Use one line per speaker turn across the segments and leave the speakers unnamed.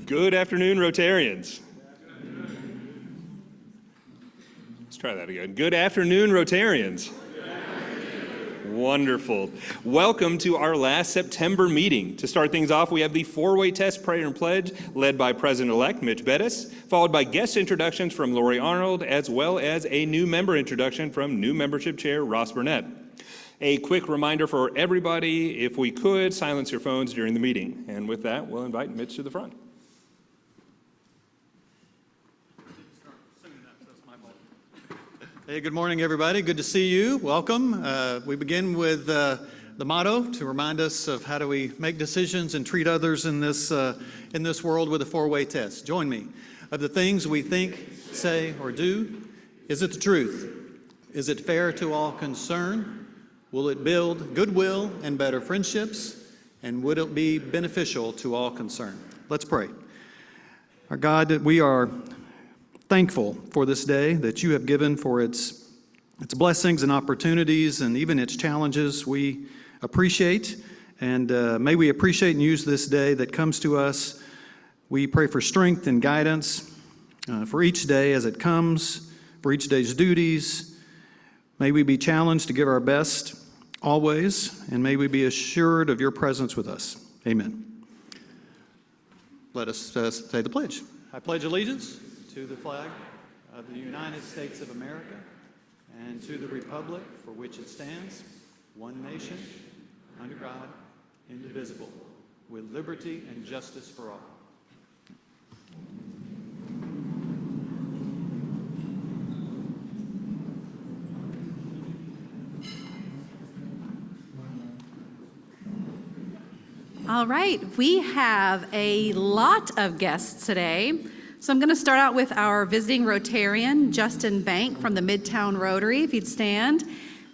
Good afternoon, Rotarians. Let's try that again. Good afternoon, Rotarians. Wonderful. Welcome to our last September meeting. To start things off, we have the four-way test prayer and pledge led by President-elect Mitch Bettis, followed by guest introductions from Lori Arnold, as well as a new member introduction from new membership chair Ross Burnett. A quick reminder for everybody, if we could, silence your phones during the meeting. And with that, we'll invite Mitch to the front.
Hey, good morning, everybody. Good to see you. Welcome. We begin with the motto to remind us of how do we make decisions and treat others in this world with a four-way test. Join me. Of the things we think, say, or do, is it the truth? Is it fair to all concerned? Will it build goodwill and better friendships? And would it be beneficial to all concerned? Let's pray. Our God, we are thankful for this day that you have given, for its blessings and opportunities and even its challenges. We appreciate, and may we appreciate and use this day that comes to us. We pray for strength and guidance for each day as it comes, for each day's duties. May we be challenged to give our best always, and may we be assured of your presence with us. Amen. Let us say the pledge. I pledge allegiance to the flag of the United States of America and to the republic for which it stands, one nation, under God, indivisible, with liberty and justice for all.
All right, we have a lot of guests today. So I'm going to start out with our visiting Rotarian, Justin Bank from the Midtown Rotary, if you'd stand.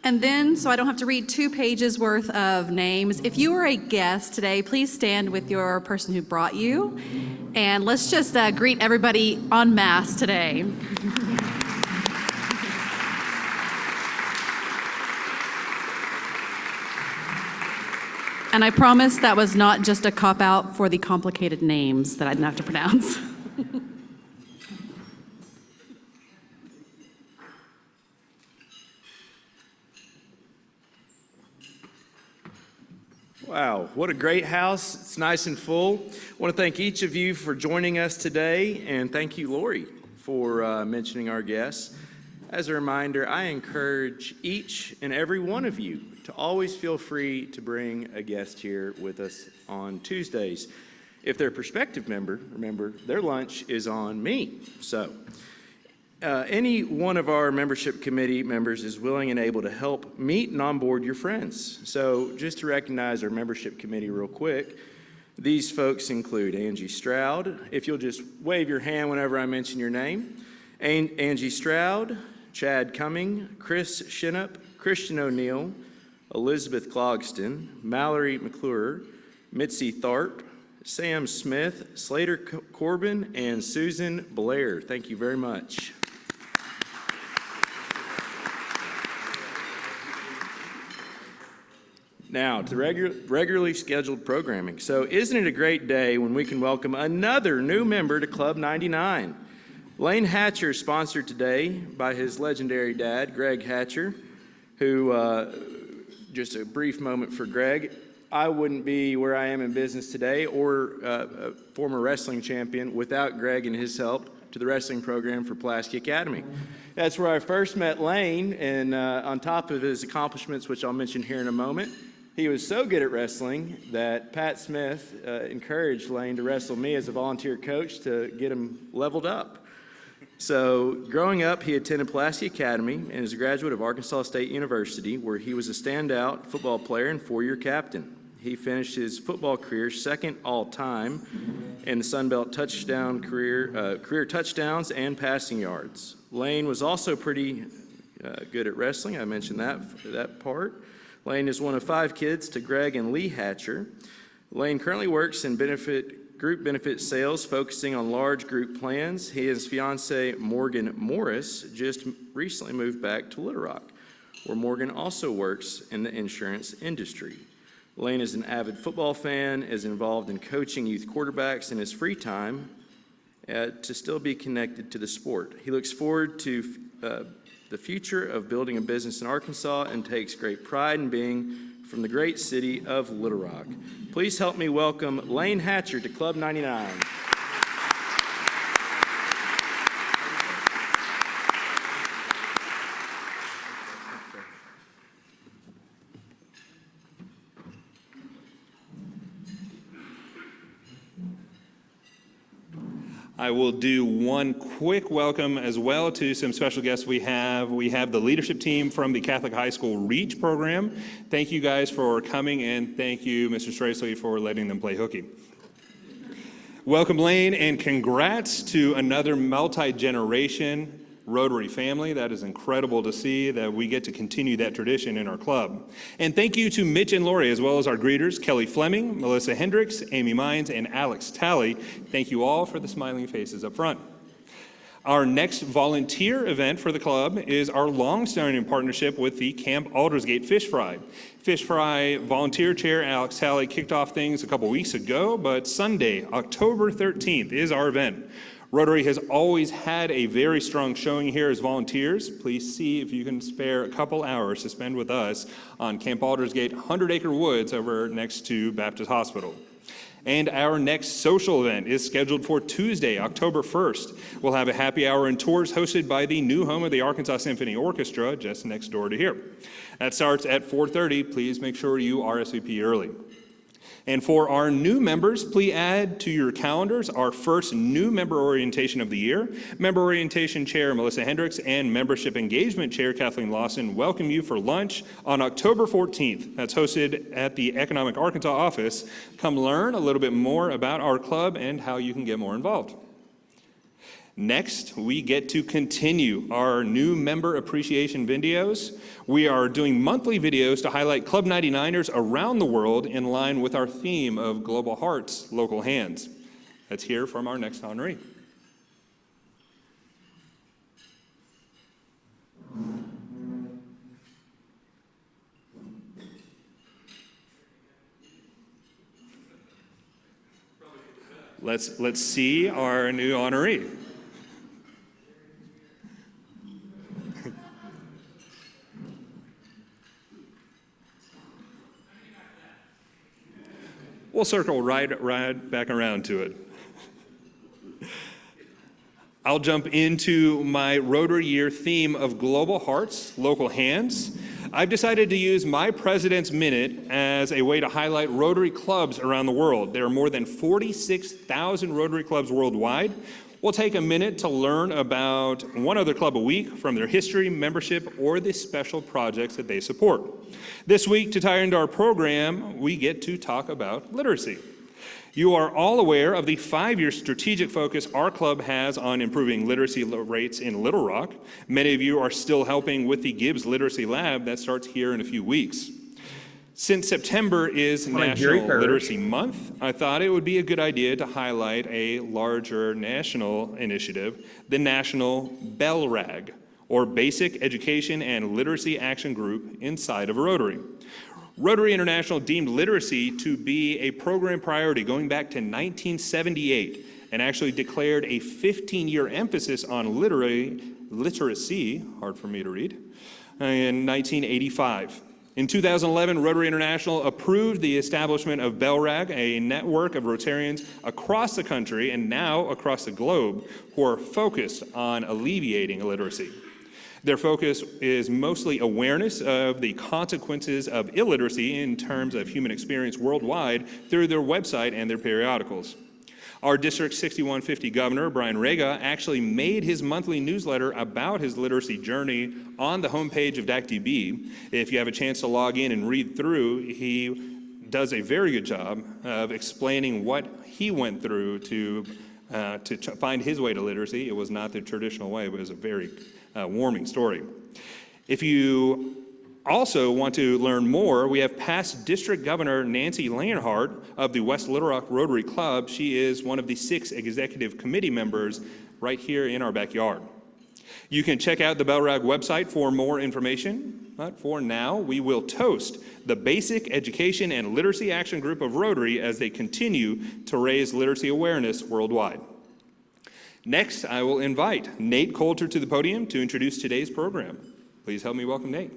And then, so I don't have to read 2 pages worth of names, if you are a guest today, please stand with your person who brought you. And let's just greet everybody en masse today. And I promise that was not just a cop-out for the complicated names that I didn't have to pronounce.
Wow, what a great house. It's nice and full. I want to thank each of you for joining us today, and thank you, Lori, for mentioning our guests. As a reminder, I encourage each and every one of you to always feel free to bring a guest here with us on Tuesdays. If they're a prospective member, remember, their lunch is on me. So any one of our membership committee members is willing and able to help meet and onboard your friends. So just to recognize our membership committee real quick, these folks include Angie Stroud. If you'll just wave your hand whenever I mention your name. Angie Stroud, Chad Cumming, Chris Shinup, Christian O'Neill, Elizabeth Clogston, Mallory McClure, Mitzi Tharp, Sam Smith, Slater Corbin, and Susan Blair. Thank you very much. Now, to regularly scheduled programming. So isn't it a great day when we can welcome another new member to Club 99? Lane Hatcher is sponsored today by his legendary dad, Greg Hatcher, who, just a brief moment for Greg, I wouldn't be where I am in business today or a former wrestling champion without Greg and his help to the wrestling program for Pulaski Academy. That's where I first met Lane, and on top of his accomplishments, which I'll mention here in a moment, he was so good at wrestling that Pat Smith encouraged Lane to wrestle me as a volunteer coach to get him leveled up. So growing up, he attended Pulaski Academy and is a graduate of Arkansas State University, where he was a standout football player and 4-year captain. He finished his football career second all-time in the Sun Belt touchdown career touchdowns and passing yards. Lane was also pretty good at wrestling. I mentioned that part. Lane is one of 5 kids to Greg and Lee Hatcher. Lane currently works in group benefit sales, focusing on large group plans. He and his fiancee, Morgan Morris, just recently moved back to Little Rock, where Morgan also works in the insurance industry. Lane is an avid football fan, is involved in coaching youth quarterbacks in his free time to still be connected to the sport. He looks forward to the future of building a business in Arkansas and takes great pride in being from the great city of Little Rock. Please help me welcome Lane Hatcher to Club 99.
I will do one quick welcome as well to some special guests we have. We have the leadership team from the Catholic High School REACH program. Thank you guys for coming, and thank you, Mr. Stracely, for letting them play hooky. Welcome, Lane, and congrats to another multi-generation Rotary family. That is incredible to see that we get to continue that tradition in our club. And thank you to Mitch and Lori, as well as our greeters, Kelly Fleming, Melissa Hendricks, Amy Mines, and Alex Talley. Thank you all for the smiling faces up front. Our next volunteer event for the club is our long-standing partnership with the Camp Aldersgate Fish Fry. Fish Fry volunteer chair Alex Talley kicked off things a couple weeks ago, but Sunday, October 13th is our event. Rotary has always had a very strong showing here as volunteers. Please see if you can spare a couple hours to spend with us on Camp Aldersgate 100-acre woods over next to Baptist Hospital. And our next social event is scheduled for Tuesday, October 1st. We'll have a happy hour and tours hosted by the new home of the Arkansas Symphony Orchestra just next door to here. That starts at 4:30. Please make sure you RSVP early. And for our new members, please add to your calendars our first new member orientation of the year. Member Orientation Chair Melissa Hendricks and Membership Engagement Chair Kathleen Lawson welcome you for lunch on October 14th. That's hosted at the Economic Arkansas office. Come learn a little bit more about our club and how you can get more involved. Next, we get to continue our new member appreciation videos. We are doing monthly videos to highlight Club 99ers around the world in line with our theme of Global Hearts, Local Hands. Let's hear from our next honoree. Let's see our new honoree. We'll circle right back around to it. I'll jump into my Rotary Year theme of Global Hearts, Local Hands. I've decided to use my President's Minute as a way to highlight Rotary clubs around the world. There are more than 46,000 Rotary clubs worldwide. We'll take a minute to learn about one other club a week from their history, membership, or the special projects that they support. This week, to tie into our program, we get to talk about literacy. You are all aware of the 5-year strategic focus our club has on improving literacy rates in Little Rock. Many of you are still helping with the Gibbs Literacy Lab that starts here in a few weeks. Since September is National Literacy Month, I thought it would be a good idea to highlight a larger national initiative, the National BELRAG, or Basic Education and Literacy Action Group inside of Rotary. Rotary International deemed literacy to be a program priority going back to 1978 and actually declared a 15-year emphasis on literacy, hard for me to read, in 1985. In 2011, Rotary International approved the establishment of BELRAG, a network of Rotarians across the country and now across the globe who are focused on alleviating illiteracy. Their focus is mostly awareness of the consequences of illiteracy in terms of human experience worldwide through their website and their periodicals. Our District 6150 Governor, Brian Rega, actually made his monthly newsletter about his literacy journey on the homepage of DACDB. If you have a chance to log in and read through, he does a very good job of explaining what he went through to find his way to literacy. It was not the traditional way, but it was a very warming story. If you also want to learn more, we have past District Governor Nancy Leonhardt of the West Little Rock Rotary Club. She is one of the 6 executive committee members right here in our backyard. You can check out the Bell Rag website for more information, but for now, we will toast the Basic Education and Literacy Action Group of Rotary as they continue to raise literacy awareness worldwide. Next, I will invite Nate Coulter to the podium to introduce today's program. Please help me welcome Nate.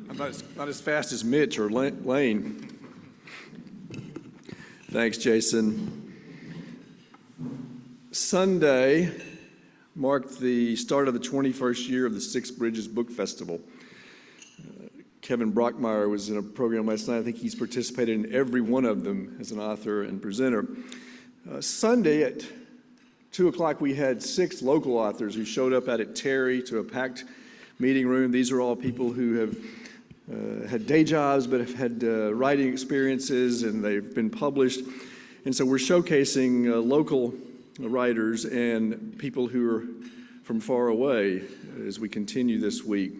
I'm not as fast as Mitch or Lane. Thanks, Jason. Sunday marked the start of the 21st year of the Six Bridges Book Festival. Kevin Brockmeyer was in a program last night. I think he's participated in every one of them as an author and presenter. Sunday at 2 o'clock, we had 6 local authors who showed up out at Terry to a packed meeting room. These are all people who have had day jobs but have had writing experiences, and they've been published. And so we're showcasing local writers and people who are from far away as we continue this week.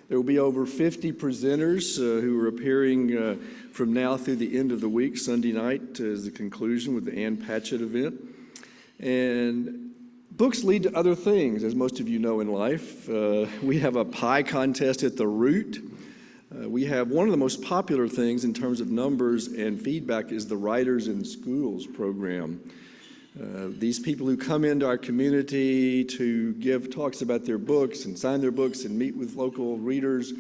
There will be over 50 presenters who are appearing from now through the end of the week. Sunday night is the conclusion with the Ann Patchett event. And books lead to other things, as most of you know in life. We have a pie contest at the Root. We have one of the most popular things in terms of numbers and feedback is the Writers in Schools program. These people who come into our community to give talks about their books and sign their books and meet with local readers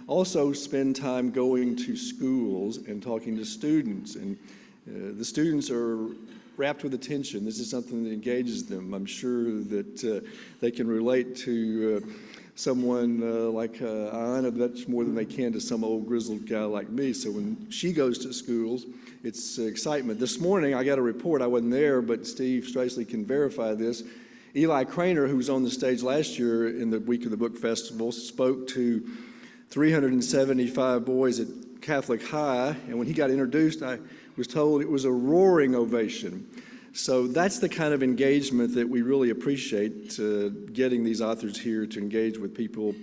also spend time going to schools and talking to students. And the students are wrapped with attention. This is something that engages them. I'm sure that they can relate to someone like Anna much more than they can to some old grizzled guy like me. So when she goes to schools, it's excitement. This morning I got a report. I wasn't there, but Steve Stracely can verify this. Eli Craner, who was on the stage last year in the week of the book festival, spoke to 375 boys at Catholic High, and when he got introduced, I was told it was a roaring ovation. So that's the kind of engagement that we really appreciate, getting these authors here to engage with people,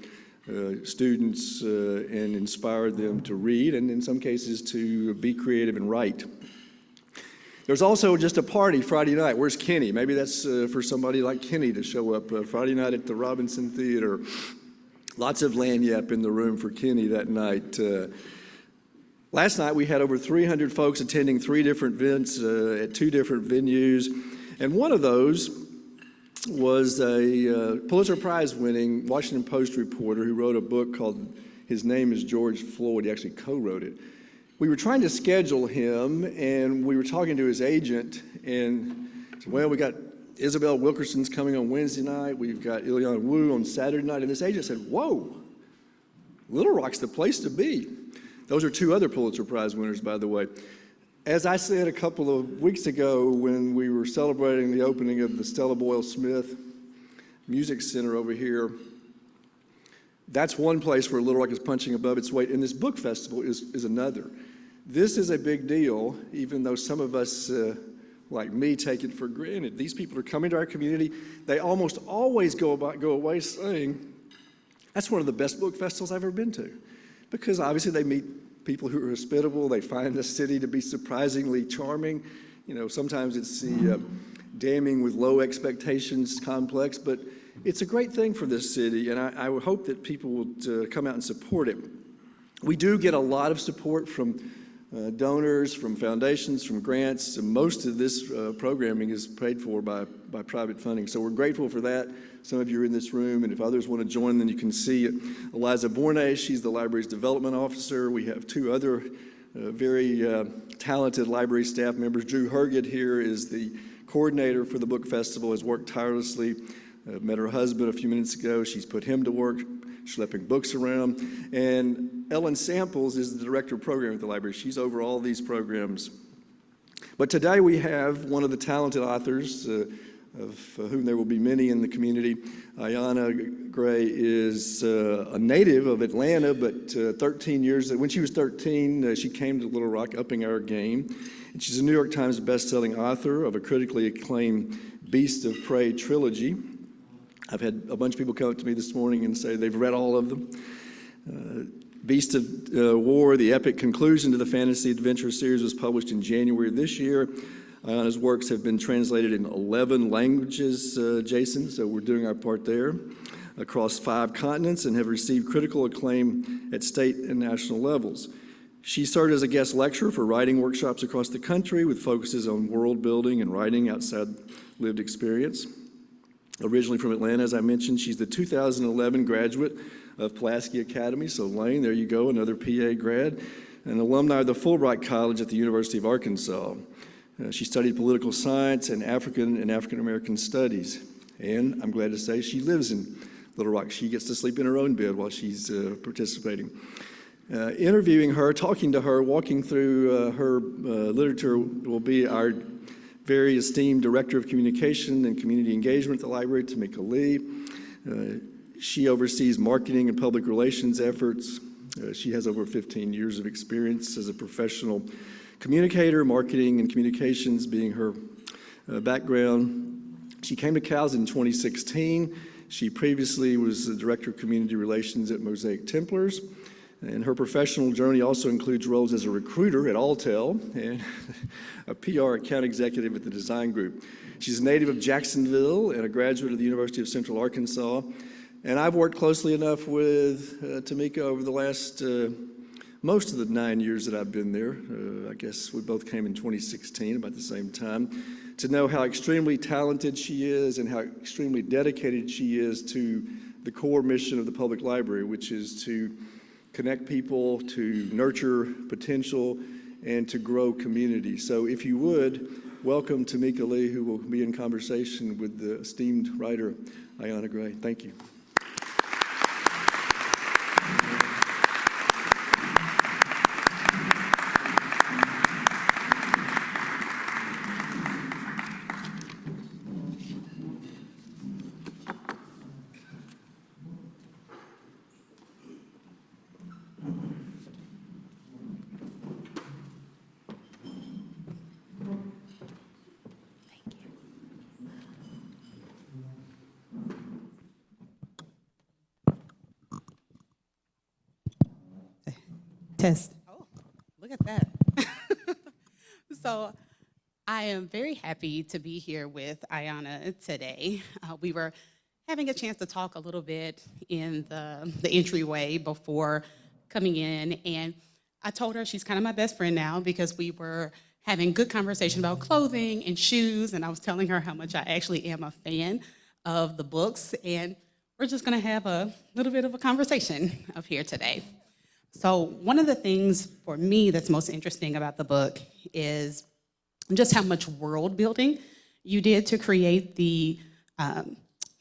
students, and inspire them to read, and in some cases to be creative and write. There's also just a party Friday night. Where's Kenny? Maybe that's for somebody like Kenny to show up Friday night at the Robinson Theater. Lots of lagniappe in the room for Kenny that night. Last night we had over 300 folks attending 3 different events at 2 different venues, and one of those was a Pulitzer Prize winning Washington Post reporter who wrote a book called His Name is George Floyd. He actually co-wrote it. We were trying to schedule him, and we were talking to his agent, and said, well, we got Isabel Wilkerson's coming on Wednesday night, we've got Ileana Wu on Saturday night, and this agent said, whoa, Little Rock's the place to be. Those are 2 other Pulitzer Prize winners, by the way. As I said a couple of weeks ago when we were celebrating the opening of the Stella Boyle Smith Music Center over here, that's one place where Little Rock is punching above its weight, and this book festival is another. This is a big deal, even though some of us, like me, take it for granted. These people are coming to our community. They almost always go away saying, that's one of the best book festivals I've ever been to. Because obviously they meet people who are hospitable. They find the city to be surprisingly charming. You know, sometimes it's the damning with low expectations complex, but it's a great thing for this city, and I would hope that people will come out and support it. We do get a lot of support from donors, from foundations, from grants. And most of this programming is paid for by private funding, so we're grateful for that. Some of you are in this room, and if others want to join, then you can see Eliza Borne. She's the library's development officer. We have 2 other very talented library staff members. Drew Herget here is the coordinator for the book festival, has worked tirelessly. Met her husband a few minutes ago. She's put him to work, schlepping books around. And Ellen Samples is the director of programming at the library. She's over all these programs. But today we have one of the talented authors, of whom there will be many in the community. Ayanna Gray is a native of Atlanta, but 13 years, when she was 13, she came to Little Rock, upping our game. And she's a New York Times bestselling author of a critically acclaimed Beast of Prey trilogy. I've had a bunch of people come up to me this morning and say they've read all of them. Beast of War, the epic conclusion to the fantasy adventure series, was published in January of this year. Ayana's works have been translated in 11 languages, Jason, so we're doing our part there, across 5 continents, and have received critical acclaim at state and national levels. She served as a guest lecturer for writing workshops across the country with focuses on world building and writing outside lived experience. Originally from Atlanta, as I mentioned, she's the 2011 graduate of Pulaski Academy. So Lane, there you go, another PA grad, an alumni of the Fulbright College at the University of Arkansas. She studied political science and African American studies. And I'm glad to say she lives in Little Rock. She gets to sleep in her own bed while she's participating. Interviewing her, talking to her, walking through her literature will be our very esteemed Director of Communication and Community Engagement at the library, Tamika Lee. She oversees marketing and public relations efforts. She has over 15 years of experience as a professional communicator, marketing and communications being her background. She came to CALS in 2016. She previously was the Director of Community Relations at Mosaic Templars. And her professional journey also includes roles as a recruiter at Alltel and a PR account executive at the Design Group. She's a native of Jacksonville and a graduate of the University of Central Arkansas. And I've worked closely enough with Tamika over the last, most of the 9 years that I've been there. I guess we both came in 2016, about the same time, to know how extremely talented she is and how extremely dedicated she is to the core mission of the public library, which is to connect people, to nurture potential, and to grow community. So if you would, welcome Tamika Lee, who will be in conversation with the esteemed writer, Ayana Gray. Thank you.
Test. Oh, look at that. So I am very happy to be here with Ayana today. We were having a chance to talk a little bit in the entryway before coming in, and I told her she's kind of my best friend now because we were having good conversation about clothing and shoes, and I was telling her how much I actually am a fan of the books, and we're just gonna have a little bit of a conversation up here today. So one of the things for me that's most interesting about the book is just how much world building you did to create the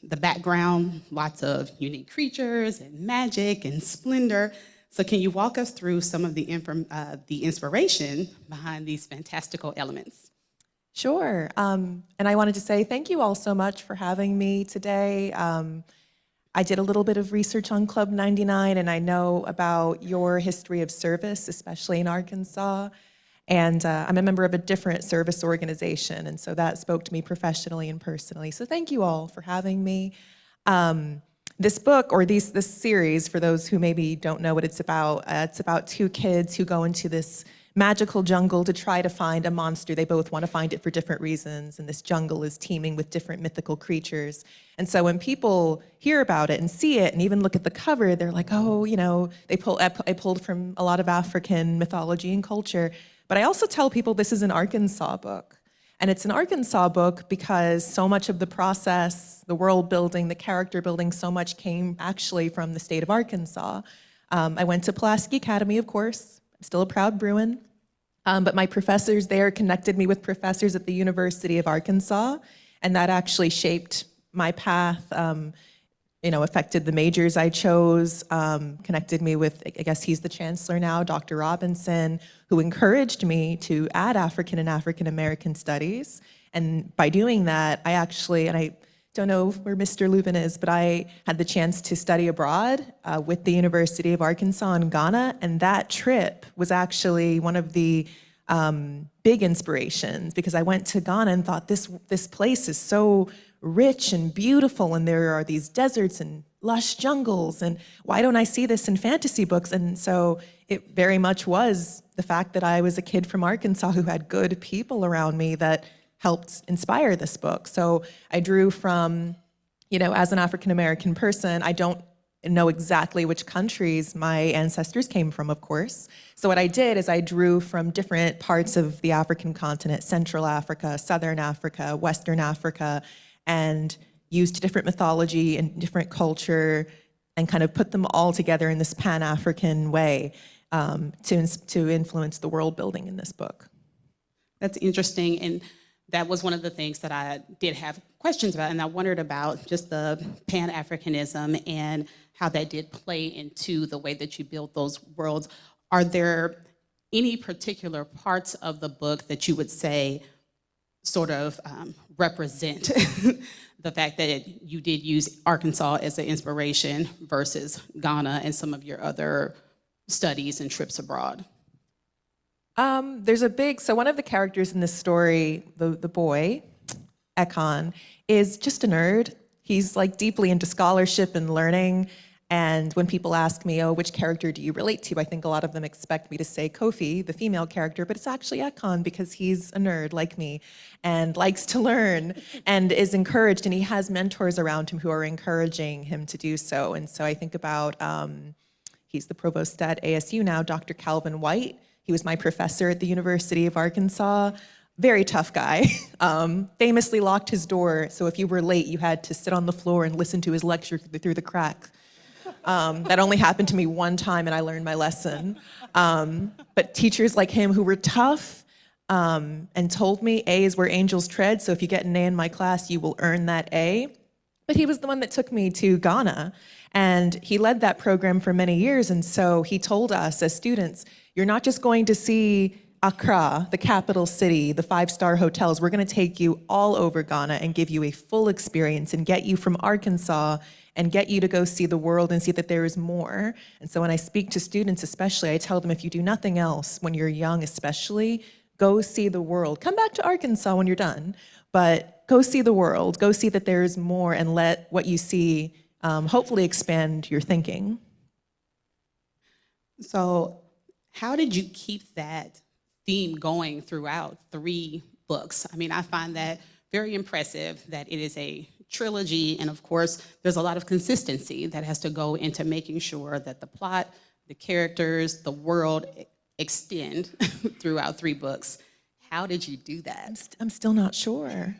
background, lots of unique creatures and magic and splendor. So can you walk us through some of the inspiration behind these fantastical elements?
Sure. And I wanted to say thank you all so much for having me today. I did a little bit of research on Club 99, and I know about your history of service, especially in Arkansas. And I'm a member of a different service organization, and so that spoke to me professionally and personally. So thank you all for having me. This book, or this series, for those who maybe don't know what it's about 2 kids who go into this magical jungle to try to find a monster. They both want to find it for different reasons, and this jungle is teeming with different mythical creatures. And so when people hear about it and see it and even look at the cover, they're like, oh, you know, I pulled from a lot of African mythology and culture. But I also tell people this is an Arkansas book. And it's an Arkansas book because so much of the process, the world building, the character building, so much came actually from the state of Arkansas. I went to Pulaski Academy, of course. I'm still a proud Bruin. But my professors there connected me with professors at the University of Arkansas, and that actually shaped my path, affected the majors I chose, connected me with, I guess he's the chancellor now, Dr. Robinson, who encouraged me to add African and African American studies. And by doing that, I actually, and I don't know where Mr. Lubin is, but I had the chance to study abroad with the University of Arkansas in Ghana, and that trip was actually one of the big inspirations, because I went to Ghana and thought this place is so rich and beautiful, and there are these deserts and lush jungles, and why don't I see this in fantasy books? And so it very much was the fact that I was a kid from Arkansas who had good people around me that helped inspire this book. So I drew from, as an African-American person, I don't know exactly which countries my ancestors came from, of course. So what I did is I drew from different parts of the African continent, Central Africa, Southern Africa, Western Africa, and used different mythology and different culture and kind of put them all together in this Pan-African way to influence the world building in this book.
That's interesting, and that was one of the things that I did have questions about, and I wondered about just the Pan-Africanism and how that did play into the way that you built those worlds. Are there any particular parts of the book that you would say sort of represent the fact that you did use Arkansas as an inspiration versus Ghana and some of your other studies and trips abroad?
So one of the characters in this story, the boy, Ekon, is just a nerd. He's like deeply into scholarship and learning. And when people ask me, oh, which character do you relate to? I think a lot of them expect me to say Kofi, the female character, but it's actually Ekon because he's a nerd like me and likes to learn and is encouraged, and he has mentors around him who are encouraging him to do so. And so I think about, he's the provost at ASU now, Dr. Calvin White. He was my professor at the University of Arkansas. Very tough guy. Famously locked his door, so if you were late, you had to sit on the floor and listen to his lecture through the crack. That only happened to me one time, and I learned my lesson. But teachers like him who were tough and told me A is where angels tread, so if you get an A in my class, you will earn that A. But he was the one that took me to Ghana, and he led that program for many years, and so he told us as students, you're not just going to see Accra, the capital city, the 5-star hotels. We're going to take you all over Ghana and give you a full experience and get you from Arkansas and get you to go see the world and see that there is more. And so when I speak to students especially, I tell them if you do nothing else, when you're young especially, go see the world. Come back to Arkansas when you're done, but go see the world. Go see that there is more and let what you see hopefully expand your thinking.
So how did you keep that theme going throughout 3 books? I mean, I find that very impressive that it is a trilogy, and of course, there's a lot of consistency that has to go into making sure that the plot, the characters, the world extend throughout 3 books. How did you do that?
I'm still not sure.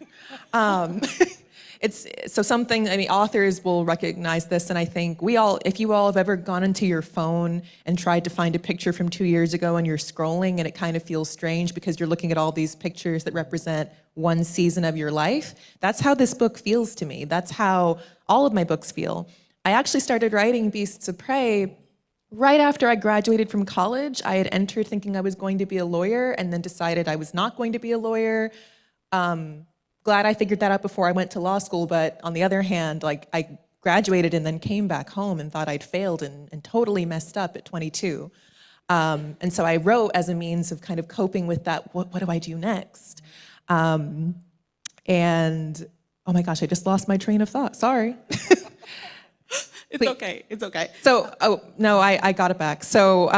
It's so something, I mean, authors will recognize this, and I think if you all have ever gone into your phone and tried to find a picture from 2 years ago and you're scrolling and it kind of feels strange because you're looking at all these pictures that represent one season of your life, that's how this book feels to me. That's how all of my books feel. I actually started writing Beasts of Prey right after I graduated from college. I had entered thinking I was going to be a lawyer and then decided I was not going to be a lawyer. Glad I figured that out before I went to law school, but on the other hand, like I graduated and then came back home and thought I'd failed and totally messed up at 22. And so I wrote as a means of kind of coping with that, what do I do next? And oh my gosh, I just lost my train of thought, sorry.
It's okay, it's okay.
So, oh, no, I got it back. So,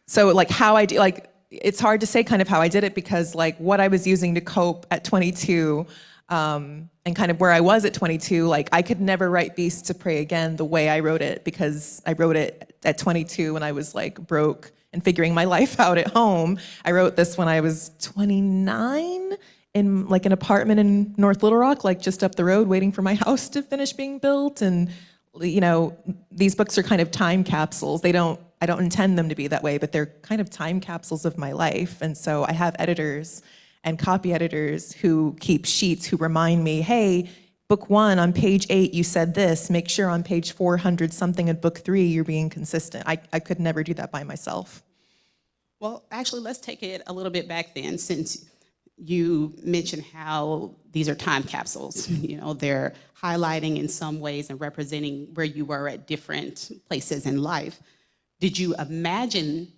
so like how I do, like, it's hard to say kind of how I did it because like what I was using to cope at 22 and kind of where I was at 22, like I could never write Beasts of Prey again the way I wrote it because I wrote it at 22 when I was like broke and figuring my life out at home. I wrote this when I was 29 in like an apartment in North Little Rock, like just up the road waiting for my house to finish being built. And you know, these books are kind of time capsules. I don't intend them to be that way, but they're kind of time capsules of my life. And so I have editors and copy editors who keep sheets who remind me, hey, book 1 on page 8, you said this. Make sure on page 400 something in book 3, you're being consistent. I could never do that by myself.
Well, actually, let's take it a little bit back then, since you mentioned how these are time capsules. You know, they're highlighting in some ways and representing where you were at different places in life. Did you imagine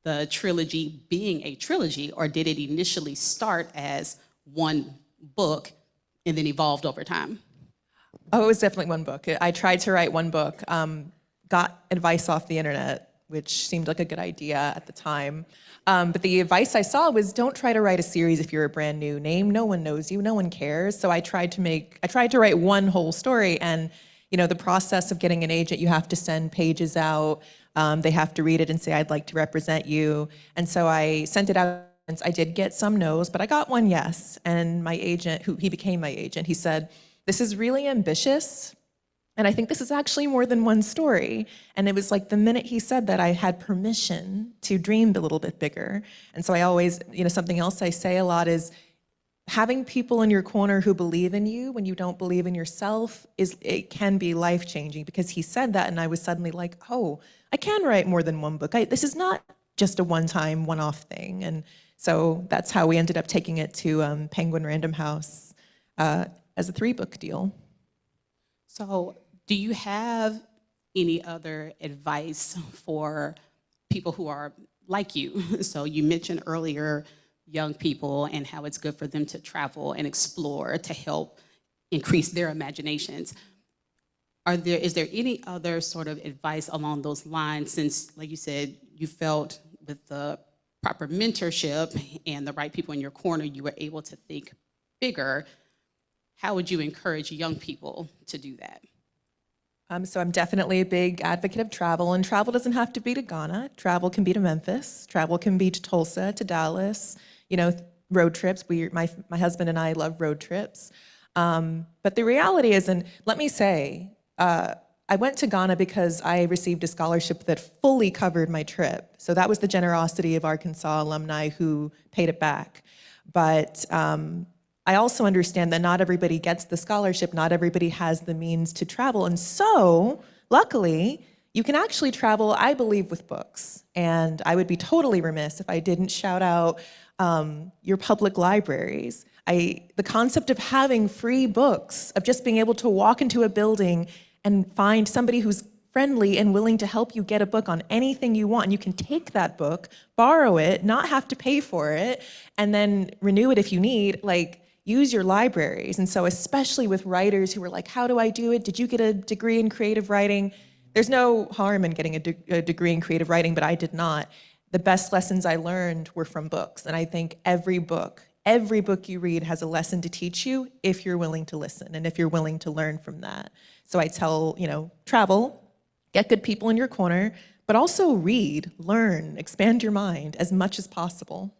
the trilogy being a trilogy, or did it initially start as one book and then evolved over time?
Oh, it was definitely one book. I tried to write one book, got advice off the internet, which seemed like a good idea at the time. But the advice I saw was don't try to write a series if you're a brand new name. No one knows you, no one cares. So I tried to write one whole story, and the process of getting an agent, you have to send pages out. They have to read it and say, I'd like to represent you. And so I sent it out. I did get some no's, but I got one yes. And my agent, he became my agent, he said, this is really ambitious, and I think this is actually more than one story. And it was like the minute he said that, I had permission to dream a little bit bigger. And so I always, something else I say a lot is having people in your corner who believe in you when you don't believe in yourself, it can be life-changing, because he said that and I was suddenly like, oh, I can write more than one book. This is not just a one-time, one-off thing. And so that's how we ended up taking it to Penguin Random House as a 3-book deal.
So do you have any other advice for people who are like you? So you mentioned earlier young people and how it's good for them to travel and explore to help increase their imaginations. Is there any other sort of advice along those lines, since, like you said, you felt with the proper mentorship and the right people in your corner, you were able to think bigger? How would you encourage young people to do that?
So I'm definitely a big advocate of travel, and travel doesn't have to be to Ghana. Travel can be to Memphis. Travel can be to Tulsa, to Dallas. Road trips. My husband and I love road trips. But the reality is, and let me say, I went to Ghana because I received a scholarship that fully covered my trip. So that was the generosity of Arkansas alumni who paid it back. But I also understand that not everybody gets the scholarship, not everybody has the means to travel. And so, luckily, you can actually travel, I believe, with books. And I would be totally remiss if I didn't shout out your public libraries. The concept of having free books, of just being able to walk into a building and find somebody who's friendly and willing to help you get a book on anything you want. And you can take that book, borrow it, not have to pay for it, and then renew it if you need. Use your libraries. And so especially with writers who are like, how do I do it? Did you get a degree in creative writing? There's no harm in getting a degree in creative writing, but I did not. The best lessons I learned were from books. And I think every book you read has a lesson to teach you if you're willing to listen and if you're willing to learn from that. So I tell, travel, get good people in your corner, but also read, learn, expand your mind as much as possible.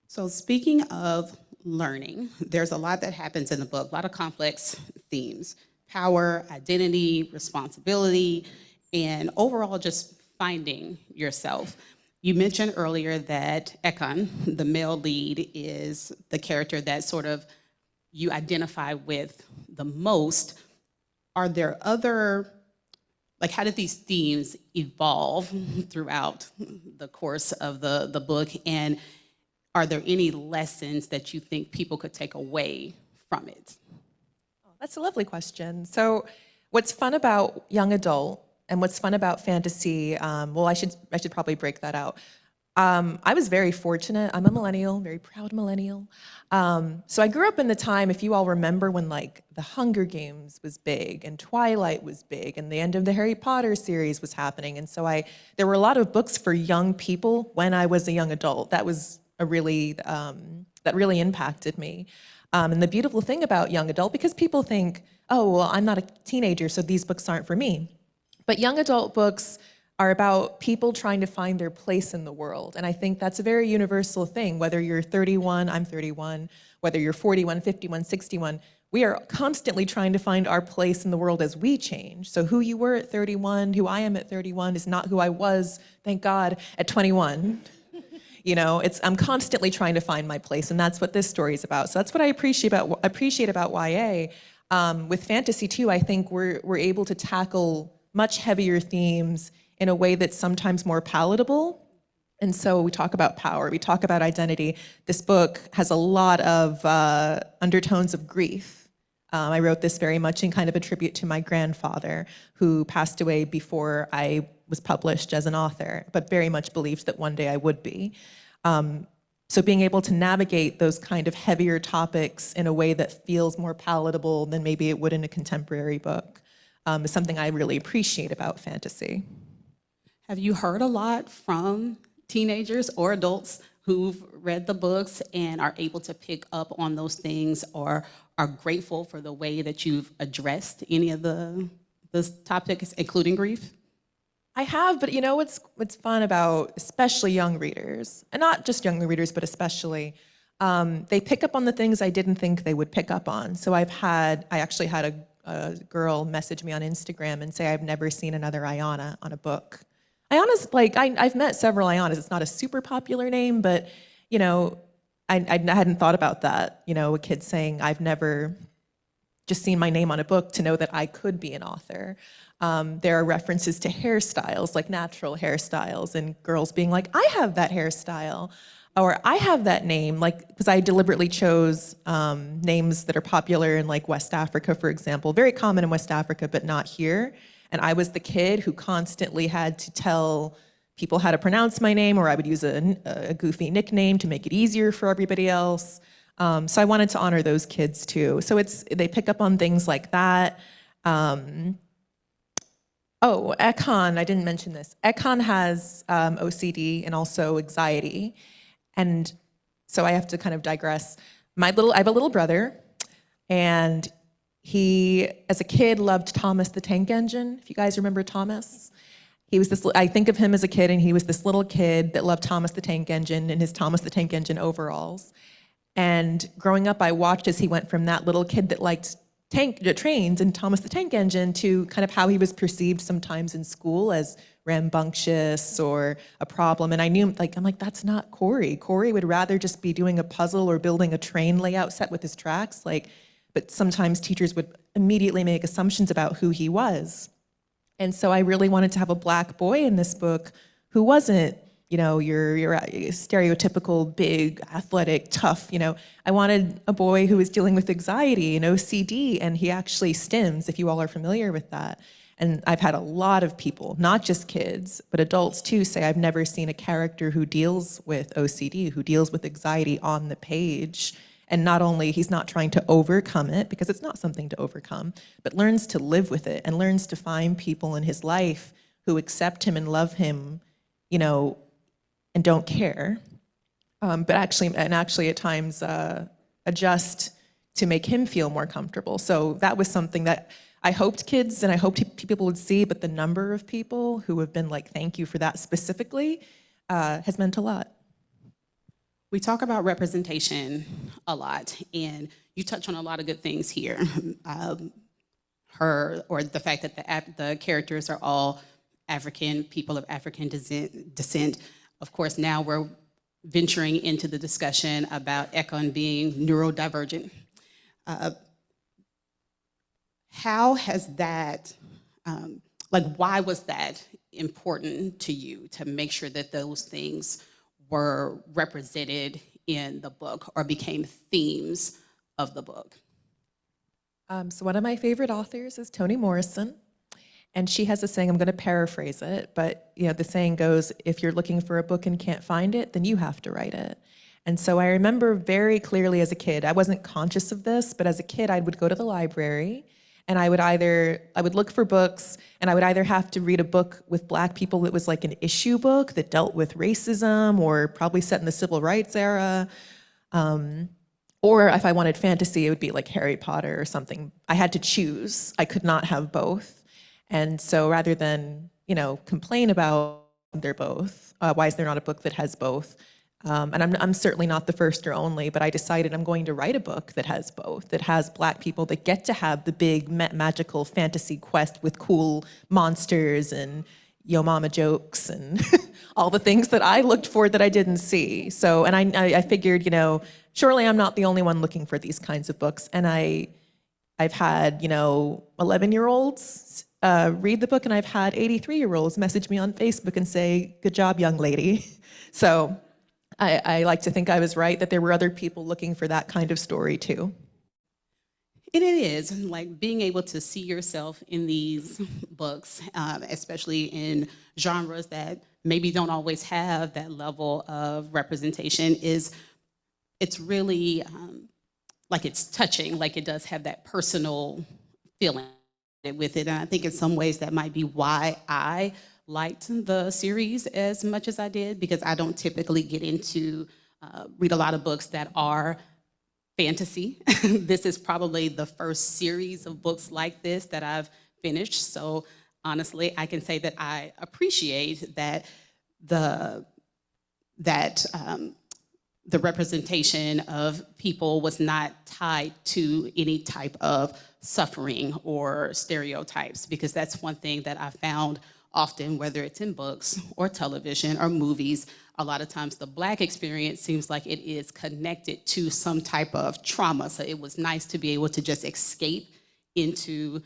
So speaking of learning, there's a lot that happens in the book, a lot of complex themes: power, identity, responsibility, and overall just finding yourself. You mentioned earlier that Ekon, the male lead, is the character that sort of you identify with the most. Are there other, how did these themes evolve throughout the course of the book? And are there any lessons that you think people could take away from it?
Oh, that's a lovely question. So what's fun about young adult and what's fun about fantasy, I should probably break that out. I was very fortunate. I'm a millennial, very proud millennial. So I grew up in the time, if you all remember, when the Hunger Games was big and Twilight was big and the end of the Harry Potter series was happening. And so there were a lot of books for young people when I was a young adult. That was that really impacted me. And the beautiful thing about young adult, because people think, oh, well, I'm not a teenager, so these books aren't for me. But young adult books are about people trying to find their place in the world. And I think that's a very universal thing, whether you're 31, I'm 31, whether you're 41, 51, 61, we are constantly trying to find our place in the world as we change. So who you were at 31, who I am at 31 is not who I was, thank God, at 21. I'm constantly trying to find my place, and that's what this story is about. So that's what I appreciate about YA. With fantasy too, I think we're able to tackle much heavier themes in a way that's sometimes more palatable. And so we talk about power, we talk about identity. This book has a lot of undertones of grief. I wrote this very much in kind of a tribute to my grandfather, who passed away before I was published as an author, but very much believed that one day I would be. So being able to navigate those kind of heavier topics in a way that feels more palatable than maybe it would in a contemporary book is something I really appreciate about fantasy.
Have you heard a lot from teenagers or adults who've read the books and are able to pick up on those things or are grateful for the way that you've addressed any of the topics, including grief?
I have, but you know what's fun about especially young readers, and not just young readers, but especially, they pick up on the things I didn't think they would pick up on. So I actually had a girl message me on Instagram and say, I've never seen another Ayana on a book. Ayana's like, I've met several Ayanas. It's not a super popular name, but you know, I hadn't thought about that. You know, a kid saying, I've never just seen my name on a book to know that I could be an author. There are references to hairstyles, like natural hairstyles, and girls being like, I have that hairstyle, or I have that name, like, because I deliberately chose names that are popular in like West Africa, for example, very common in West Africa, but not here. And I was the kid who constantly had to tell people how to pronounce my name, or I would use a goofy nickname to make it easier for everybody else. So I wanted to honor those kids too. So they pick up on things like that. Oh, Ekhan, I didn't mention this. Ekhan has OCD and also anxiety. And so I have to kind of digress. I have a little brother, and he, as a kid, loved Thomas the Tank Engine. If you guys remember Thomas. He was this, I think of him as a kid, and he was this little kid that loved Thomas the Tank Engine in his Thomas the Tank Engine overalls. And growing up, I watched as he went from that little kid that liked trains and Thomas the Tank Engine to kind of how he was perceived sometimes in school as rambunctious or a problem. And I knew, I'm like, that's not Corey. Corey would rather just be doing a puzzle or building a train layout set with his tracks. But sometimes teachers would immediately make assumptions about who he was. And so I really wanted to have a Black boy in this book who wasn't, you know, your stereotypical big, athletic, tough, you know. I wanted a boy who was dealing with anxiety and OCD, and he actually stims, if you all are familiar with that. And I've had a lot of people, not just kids, but adults too, say I've never seen a character who deals with OCD, who deals with anxiety on the page. And not only, he's not trying to overcome it, because it's not something to overcome, but learns to live with it and learns to find people in his life who accept him and love him, you know, and don't care, but actually at times adjust to make him feel more comfortable. So that was something that I hoped kids and I hoped people would see, but the number of people who have been like, thank you for that specifically, has meant a lot.
We talk about representation a lot, and you touch on a lot of good things here. The fact that the characters are all African, people of African descent. Of course, now we're venturing into the discussion about Ekon being neurodivergent. How has that, why was that important to you to make sure that those things were represented in the book or became themes of the book?
So one of my favorite authors is Toni Morrison. And she has a saying, I'm going to paraphrase it, but you know, the saying goes, if you're looking for a book and can't find it, then you have to write it. And so I remember very clearly as a kid, I wasn't conscious of this, but as a kid, I would go to the library and I would look for books, and I would either have to read a book with Black people that was like an issue book that dealt with racism or probably set in the civil rights era. Or if I wanted fantasy, it would be like Harry Potter or something. I had to choose. I could not have both. And so rather than, you know, complain about they're both, why is there not a book that has both? And I'm certainly not the first or only, but I decided I'm going to write a book that has both, that has Black people that get to have the big magical fantasy quest with cool monsters and yo mama jokes and all the things that I looked for that I didn't see. So, and I figured, you know, surely I'm not the only one looking for these kinds of books. And I've had, you know, 11-year-olds read the book, and I've had 83-year-olds message me on Facebook and say, good job, young lady. So I like to think I was right, that there were other people looking for that kind of story too.
And it is, like being able to see yourself in these books, especially in genres that maybe don't always have that level of representation is it's really like it's touching, like it does have that personal feeling with it. And I think in some ways that might be why I liked the series as much as I did, because I don't typically get into read a lot of books that are fantasy. This is probably the first series of books like this that I've finished. So honestly, I can say that I appreciate that the representation of people was not tied to any type of suffering or stereotypes, because that's one thing that I found often, whether it's in books or television or movies, a lot of times the Black experience seems like it is connected to some type of trauma. So it was nice to be able to just escape into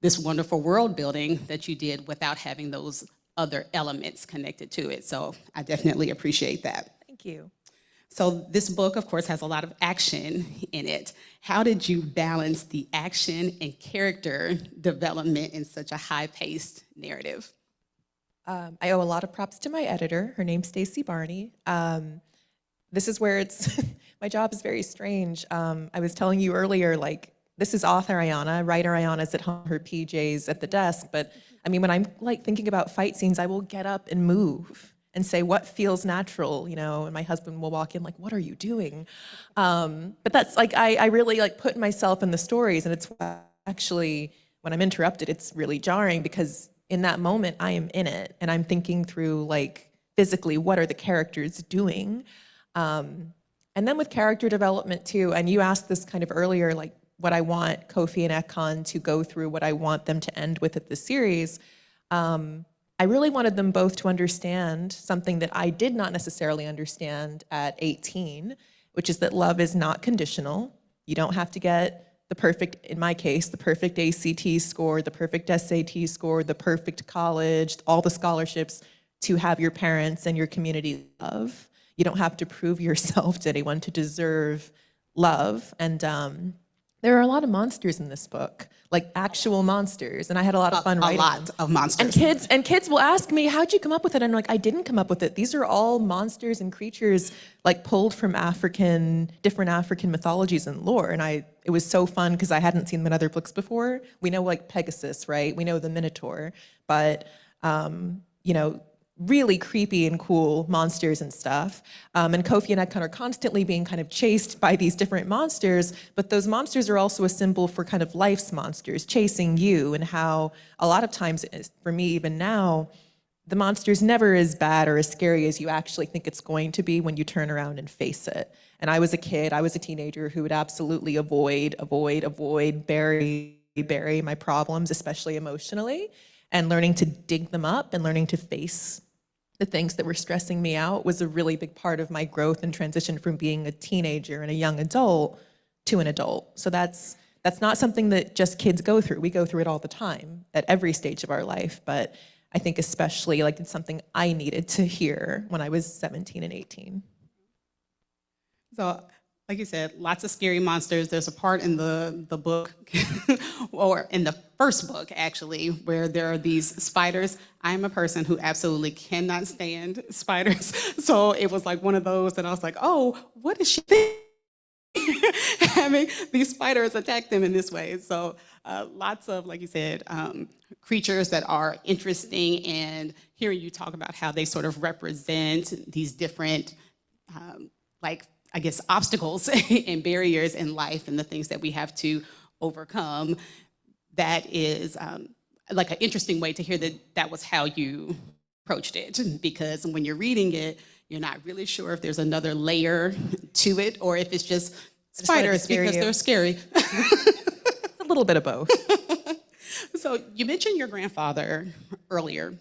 this wonderful world building that you did without having those other elements connected to it. So I definitely appreciate that.
Thank you.
So this book, of course, has a lot of action in it. How did you balance the action and character development in such a high-paced narrative?
I owe a lot of props to my editor. Her name's Stacy Barney. This is where it's, my job is very strange. I was telling you earlier, like, this is author Ayana, writer Ayana's at home, her PJs at the desk, but I mean, when I'm like thinking about fight scenes, I will get up and move and say, what feels natural, you know, and my husband will walk in like, what are you doing? But that's like, I really like put myself in the stories, and it's actually, when I'm interrupted, it's really jarring, because in that moment, I am in it, and I'm thinking through like physically, what are the characters doing? And then with character development too, and you asked this kind of earlier, like what I want Kofi and Ekon to go through, what I want them to end with at the series. I really wanted them both to understand something that I did not necessarily understand at 18, which is that love is not conditional. You don't have to get the perfect, in my case, the perfect ACT score, the perfect SAT score, the perfect college, all the scholarships to have your parents and your community love. You don't have to prove yourself to anyone to deserve love. And there are a lot of monsters in this book, like actual monsters, and I had a lot of fun writing them.
A lot of monsters.
And kids will ask me, how'd you come up with it? And I'm like, I didn't come up with it. These are all monsters and creatures like pulled from different African mythologies and lore. And it was so fun because I hadn't seen them in other books before. We know like Pegasus, right? We know the Minotaur, but you know, really creepy and cool monsters and stuff. And Kofi and Ekon are constantly being kind of chased by these different monsters, but those monsters are also a symbol for kind of life's monsters chasing you, and how a lot of times, for me even now, the monster's never as bad or as scary as you actually think it's going to be when you turn around and face it. And I was a kid, I was a teenager who would absolutely avoid, bury my problems, especially emotionally, and learning to dig them up and learning to face the things that were stressing me out was a really big part of my growth and transition from being a teenager and a young adult to an adult. So that's not something that just kids go through. We go through it all the time at every stage of our life, but I think especially like it's something I needed to hear when I was 17 and 18.
So, like you said, lots of scary monsters. There's a part in the book, or in the first book, actually, where there are these spiders. I'm a person who absolutely cannot stand spiders. So it was like one of those that I was like, oh, what is she thinking? Having these spiders attack them in this way. So lots of, like you said, creatures that are interesting, and hearing you talk about how they sort of represent these different, I guess, obstacles and barriers in life and the things that we have to overcome. That is like an interesting way to hear that was how you approached it, because when you're reading it, you're not really sure if there's another layer to it or if it's just spiders because they're scary.
A little bit of both.
So you mentioned your grandfather earlier,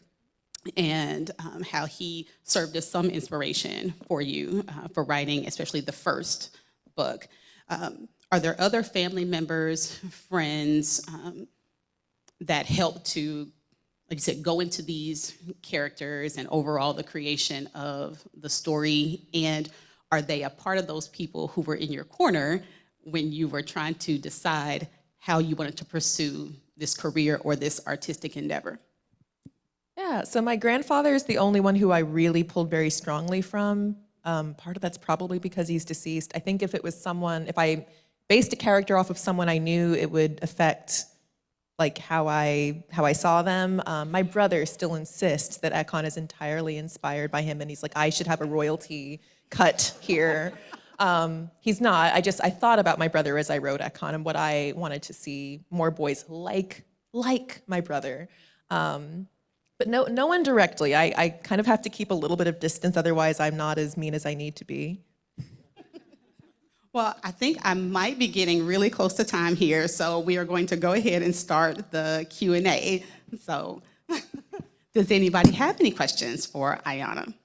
and how he served as some inspiration for you for writing, especially the first book. Are there other family members, friends that helped to, like you said, go into these characters and overall the creation of the story? And are they a part of those people who were in your corner when you were trying to decide how you wanted to pursue this career or this artistic endeavor?
Yeah, Yeah, so my grandfather is the only one who I really pulled very strongly from. Part of that's probably because he's deceased. I think if it was someone, if I based a character off of someone I knew, it would affect like how I saw them. My brother still insists that Ekon is entirely inspired by him, and he's like, I should have a royalty cut here. He's not. I thought about my brother as I wrote Ekon and what I wanted to see more boys like my brother. But no one directly. I kind of have to keep a little bit of distance, otherwise I'm not as mean as I need to be.
Well, I think I might be getting really close to time here, so we are going to go ahead and start the Q&A. So, does anybody have any questions for Ayanna?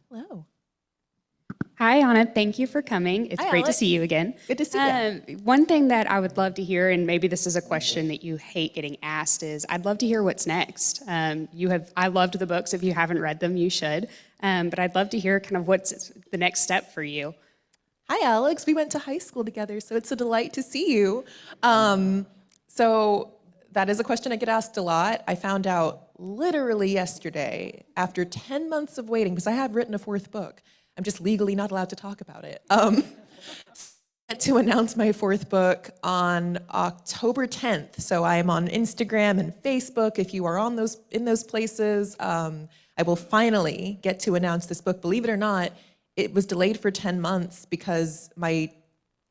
Hello.
Hi, Anna. Thank you for coming. It's
Hi,
great to
Alex.
see you again.
Good to see you.
One thing that I would love to hear, and maybe this is a question that you hate getting asked, is I'd love to hear what's next. I loved the books. If you haven't read them, you should. But I'd love to hear kind of what's the next step for you.
Hi, Alex. We went to high school together, so it's a delight to see you. So that is a question I get asked a lot. I found out literally yesterday, after 10 months of waiting, because I have written a fourth book. I'm just legally not allowed to talk about it. To announce my fourth book on October 10th. So I am on Instagram and Facebook. If you are in those places, I will finally get to announce this book. Believe it or not, it was delayed for 10 months because my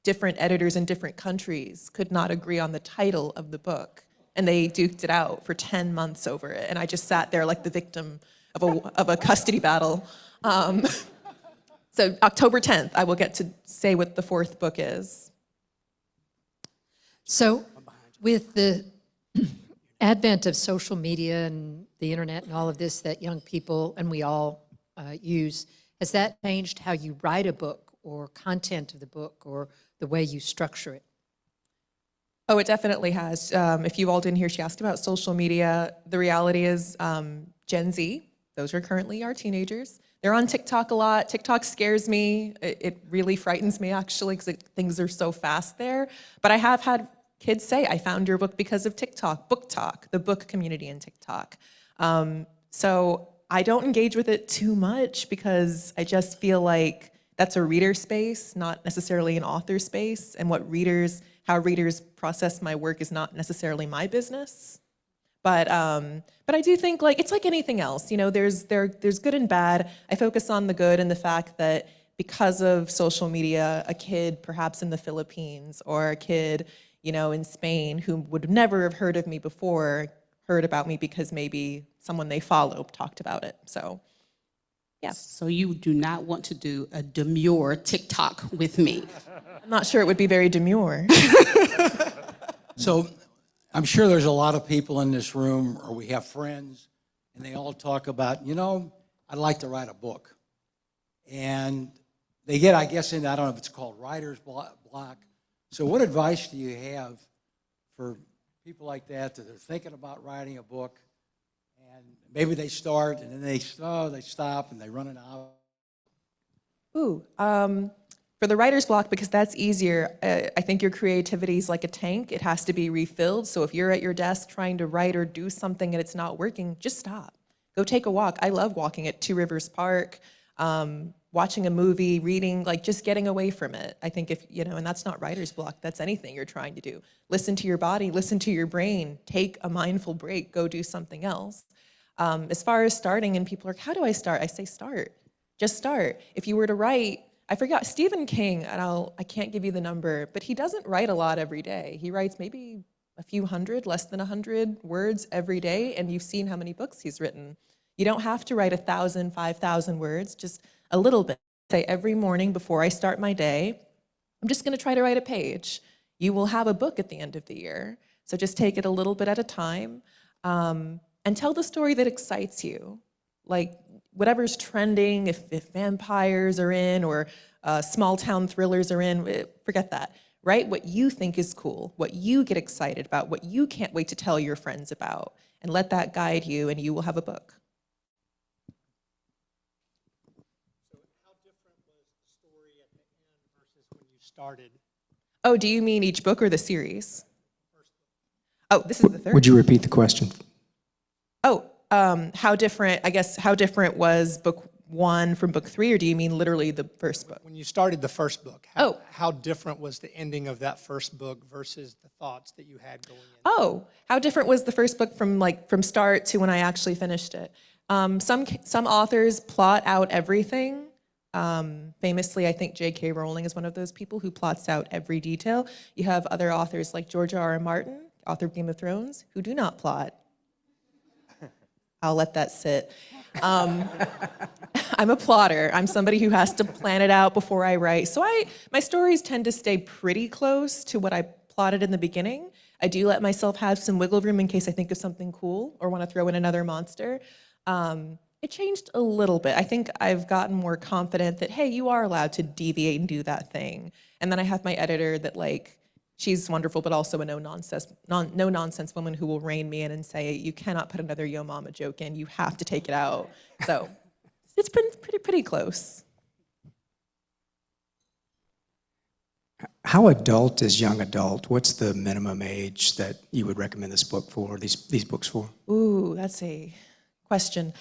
different editors in different countries could not agree on the title of the book. And they duked it out for 10 months over it. And I just sat there like the victim of a custody battle. So October 10th, I will get to say what the fourth book is.
So with the advent of social media and the internet and all of this that young people and we all use, has that changed how you write a book or content of the book or the way you structure it?
Oh, it definitely has. If you all didn't hear, she asked about social media. The reality is Gen Z, those are currently our teenagers. They're on TikTok a lot. TikTok scares me. It really frightens me, actually, because things are so fast there. But I have had kids say, I found your book because of TikTok, Book Talk, the book community in TikTok. So I don't engage with it too much because I just feel like that's a reader space, not necessarily an author space. And how readers process my work is not necessarily my business. But I do think it's like anything else, there's good and bad. I focus on the good and the fact that because of social media, a kid perhaps in the Philippines or a kid, in Spain who would never have heard of me before, heard about me because maybe someone they follow talked about it. So, yeah.
So you do not want to do a demure TikTok with me?
I'm not sure it would be very demure.
So I'm sure there's a lot of people in this room, or we have friends, and they all talk about, I'd like to write a book. And they get, I guess, I don't know if it's called writer's block. So what advice do you have for people like that are thinking about writing a book, and maybe they start, and then they stop, and they run it out?
Ooh, for the writer's block, because that's easier, I think your creativity is like a tank. It has to be refilled. So if you're at your desk trying to write or do something and it's not working, just stop. Go take a walk. I love walking at Two Rivers Park, watching a movie, reading, just getting away from it. I think and that's not writer's block, that's anything you're trying to do. Listen to your body, listen to your brain, take a mindful break, go do something else. As far as starting, and people are like, how do I start? I say start. Just start. If you were to write, I forgot, Stephen King, and I can't give you the number, but he doesn't write a lot every day. He writes maybe a few hundred, less than 100 words every day, and you've seen how many books he's written. You don't have to write 1,000, 5,000 words, just a little bit. Say every morning before I start my day, I'm just gonna try to write a page. You will have a book at the end of the year. So just take it a little bit at a time, and tell the story that excites you. Whatever's trending, if vampires are in or small town thrillers are in, forget that. Write what you think is cool, what you get excited about, what you can't wait to tell your friends about, and let that guide you, and you will have a book.
So how different was the story at the end versus when you started?
Oh, do you mean each book or the series? Oh, this is the third.
Would you repeat the question?
Oh, how different was book 1 from book 3, or do you mean literally the first book?
When you started the first book,
Oh.
how different was the ending of that first book versus the thoughts that you had going in?
Oh, how different was the first book from start to when I actually finished it? Some authors plot out everything. Famously, I think J.K. Rowling is one of those people who plots out every detail. You have other authors like George R.R. Martin, author of Game of Thrones, who do not plot. I'll let that sit. I'm a plotter. I'm somebody who has to plan it out before I write. So my stories tend to stay pretty close to what I plotted in the beginning. I do let myself have some wiggle room in case I think of something cool or want to throw in another monster. It changed a little bit. I think I've gotten more confident that, hey, you are allowed to deviate and do that thing. And then I have my editor that, like, she's wonderful, but also a no-nonsense woman who will rein me in and say, you cannot put another Yo Mama joke in. You have to take it out. So it's been pretty close.
How adult is young adult? What's the minimum age that you would recommend this book for, these books for?
Ooh, that's a question.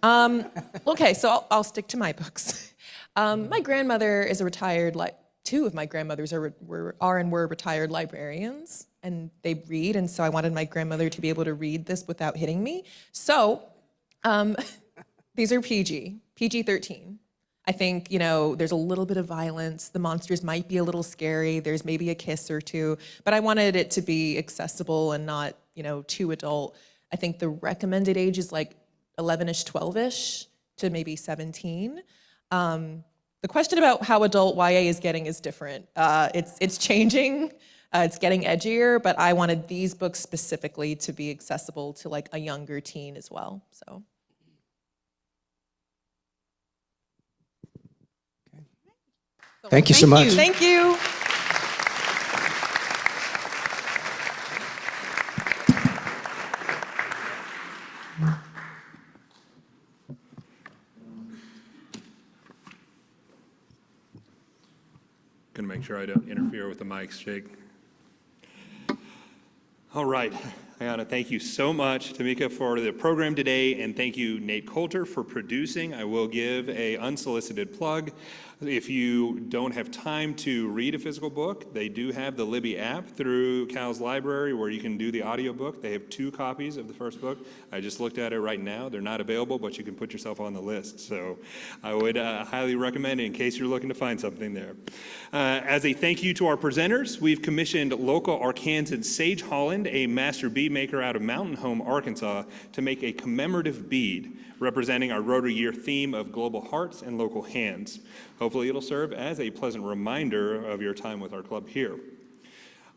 Okay, so I'll stick to my books. My grandmother is a retired, two of my grandmothers are and were retired librarians, and they read, and so I wanted my grandmother to be able to read this without hitting me. So these are PG-13. I think, there's a little bit of violence. The monsters might be a little scary. There's maybe a kiss or two, but I wanted it to be accessible and not, too adult. I think the recommended age is like 11-ish, 12-ish to maybe 17. The question about how adult YA is getting is different. It's changing, it's getting edgier, but I wanted these books specifically to be accessible to like a younger teen as well, so.
Thank you so much.
Thank you.
Gonna make sure I don't interfere with the mics, Jake. All right, Ayana, thank you so much, Tamika, for the program today, and thank you, Nate Coulter, for producing. I will give an unsolicited plug. If you don't have time to read a physical book, they do have the Libby app through Cal's library where you can do the audiobook. They have 2 copies of the first book. I just looked at it right now. They're not available, but you can put yourself on the list. So I would highly recommend it in case you're looking to find something there. As a thank you to our presenters, we've commissioned local Arkansan Sage Holland, a master bead maker out of Mountain Home, Arkansas, to make a commemorative bead representing our Rotary Year theme of global hearts and local hands. Hopefully it'll serve as a pleasant reminder of your time with our club here.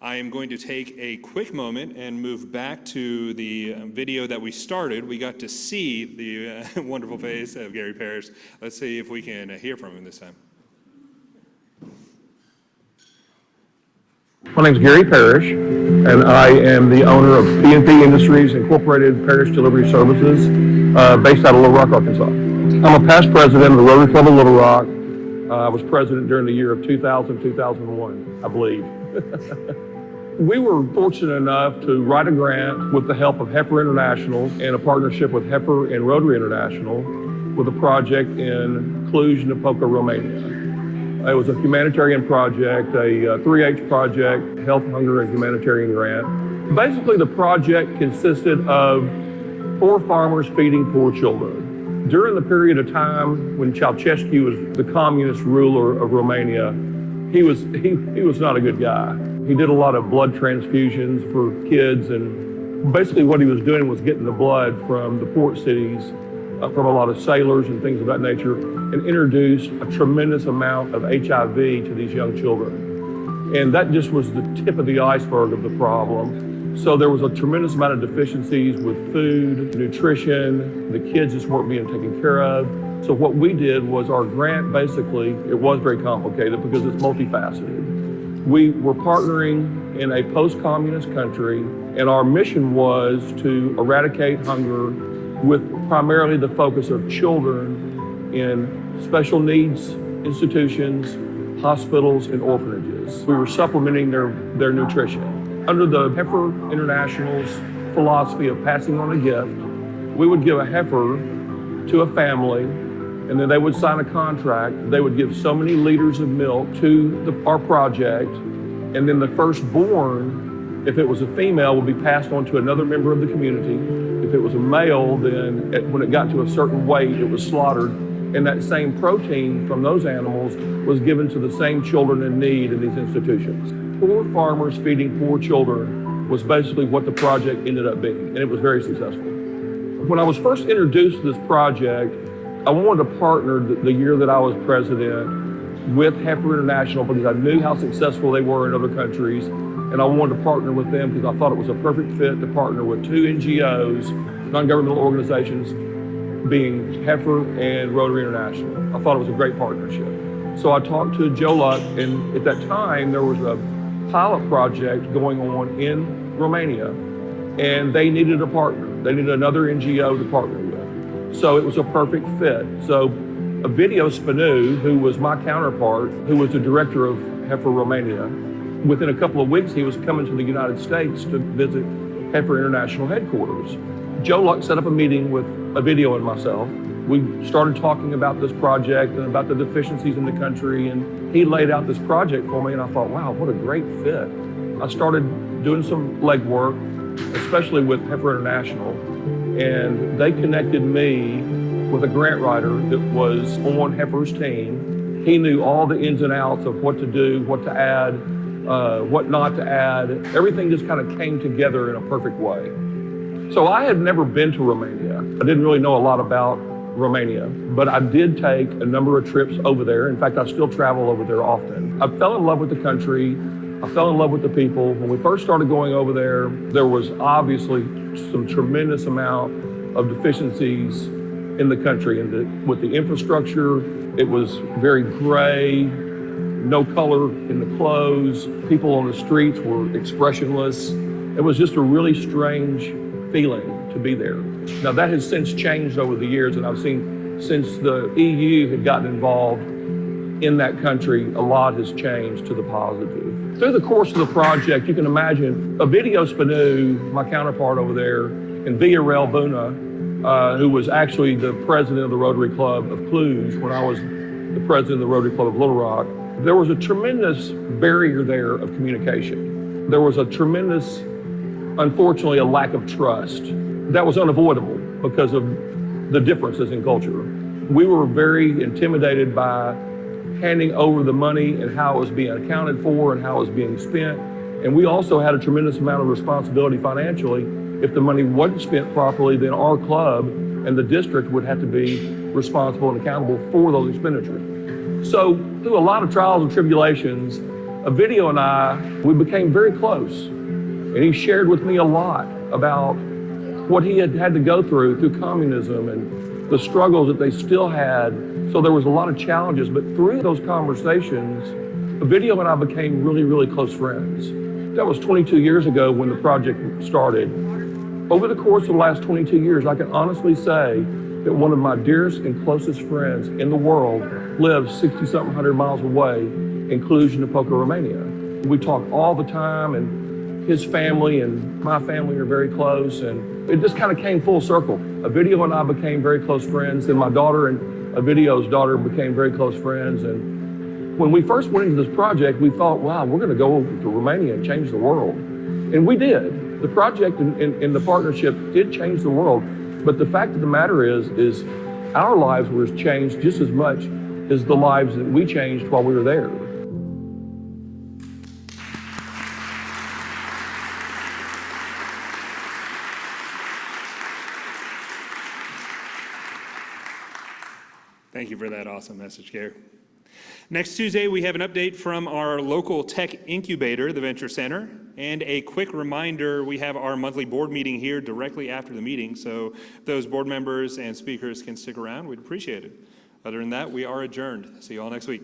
I am going to take a quick moment and move back to the video that we started. We got to see the wonderful face of Gary Parrish. Let's see if we can hear from him this time.
My name is Gary Parrish, and I am the owner of P&P Industries Incorporated Parrish Delivery Services, based out of Little Rock, Arkansas. I'm a past president of the Rotary Club of Little Rock. I was president during the year of 2000, 2001, I believe. We were fortunate enough to write a grant with the help of Heifer International and a partnership with Heifer and Rotary International with a project in Cluj-Napoca, Romania. It was a humanitarian project, a 3H project, health, hunger, and humanitarian grant. Basically, the project consisted of 4 farmers feeding poor children. During the period of time when Ceausescu was the communist ruler of Romania, he was not a good guy. He did a lot of blood transfusions for kids, and basically what he was doing was getting the blood from the port cities, from a lot of sailors and things of that nature, and introduced a tremendous amount of HIV to these young children. And that just was the tip of the iceberg of the problem. So there was a tremendous amount of deficiencies with food, nutrition, the kids just weren't being taken care of. So what we did was our grant, basically, it was very complicated because it's multifaceted. We were partnering in a post-communist country, and our mission was to eradicate hunger with primarily the focus of children in special needs institutions hospitals, and orphanages. We were supplementing their nutrition. Under the Heifer International's philosophy of passing on a gift, we would give a heifer to a family, and then they would sign a contract. They would give so many liters of milk to our project, and then the firstborn, if it was a female, would be passed on to another member of the community. If it was a male, then when it got to a certain weight, it was slaughtered, and that same protein from those animals was given to the same children in need in these institutions. Poor farmers feeding poor children was basically what the project ended up being, and it was very successful. When I was first introduced to this project, I wanted to partner the year that I was president with Heifer International because I knew how successful they were in other countries, and I wanted to partner with them because I thought it was a perfect fit to partner with two NGOs, non-governmental organizations, being Heifer and Rotary International. I thought it was a great partnership. So I talked to Joe Luck, and at that time there was a pilot project going on in Romania, and they needed a partner. They needed another NGO to partner with. So it was a perfect fit. So a video Spanu, who was my counterpart, who was the director of Heifer Romania, within a couple of weeks he was coming to the United States to visit Heifer International headquarters. Joe Luck set up a meeting with a video and myself. We started talking about this project and about the deficiencies in the country, and he laid out this project for me, and I thought, wow, what a great fit. I started doing some legwork, especially with Heifer International, and they connected me with a grant writer that was on Heifer's team. He knew all the ins and outs of what to do, what to add, what not to add. Everything just kind of came together in a perfect way. So I had never been to Romania. I didn't really know a lot about Romania, but I did take a number of trips over there. In fact, I still travel over there often. I fell in love with the country. I fell in love with the people. When we first started going over there, there was obviously some tremendous amount of deficiencies in the country. And with the infrastructure, it was very gray, no color in the clothes. People on the streets were expressionless. It was just a really strange feeling to be there. Now that has since changed over the years, and I've seen since the EU had gotten involved in that country, a lot has changed to the positive. Through the course of the project, you can imagine a video Spanu, my counterpart over there, and Villarreal Buna, who was actually the president of the Rotary Club of Cluj when I was the president of the Rotary Club of Little Rock. There was a tremendous barrier there of communication. There was a tremendous, unfortunately, a lack of trust. That was unavoidable because of the differences in culture. We were very intimidated by handing over the money and how it was being accounted for and how it was being spent. And we also had a tremendous amount of responsibility financially. If the money wasn't spent properly, then our club and the district would have to be responsible and accountable for those expenditures. So through a lot of trials and tribulations, a video and I, we became very close. And he shared with me a lot about what he had had to go through communism and the struggles that they still had. So there was a lot of challenges, but through those conversations, a video and I became really, really close friends. That was 22 years ago when the project started. Over the course of the last 22 years, I can honestly say that one of my dearest and closest friends in the world lives 60-something hundred miles away in Cluj-Napoca, Romania. We talk all the time, and his family and my family are very close, and it just kind of came full circle. A video and I became very close friends, and my daughter and a video's daughter became very close friends. And when we first went into this project, we thought, wow, we're going to go over to Romania and change the world. And we did. The project and the partnership did change the world. But the fact of the matter is our lives were changed just as much as the lives that we changed while we were there.
Thank you for that awesome message, Gary. Next Tuesday, we have an update from our local tech incubator, the Venture Center, and a quick reminder, we have our monthly board meeting here directly after the meeting, so if those board members and speakers can stick around, we'd appreciate it. Other than that, we are adjourned. See you all next week.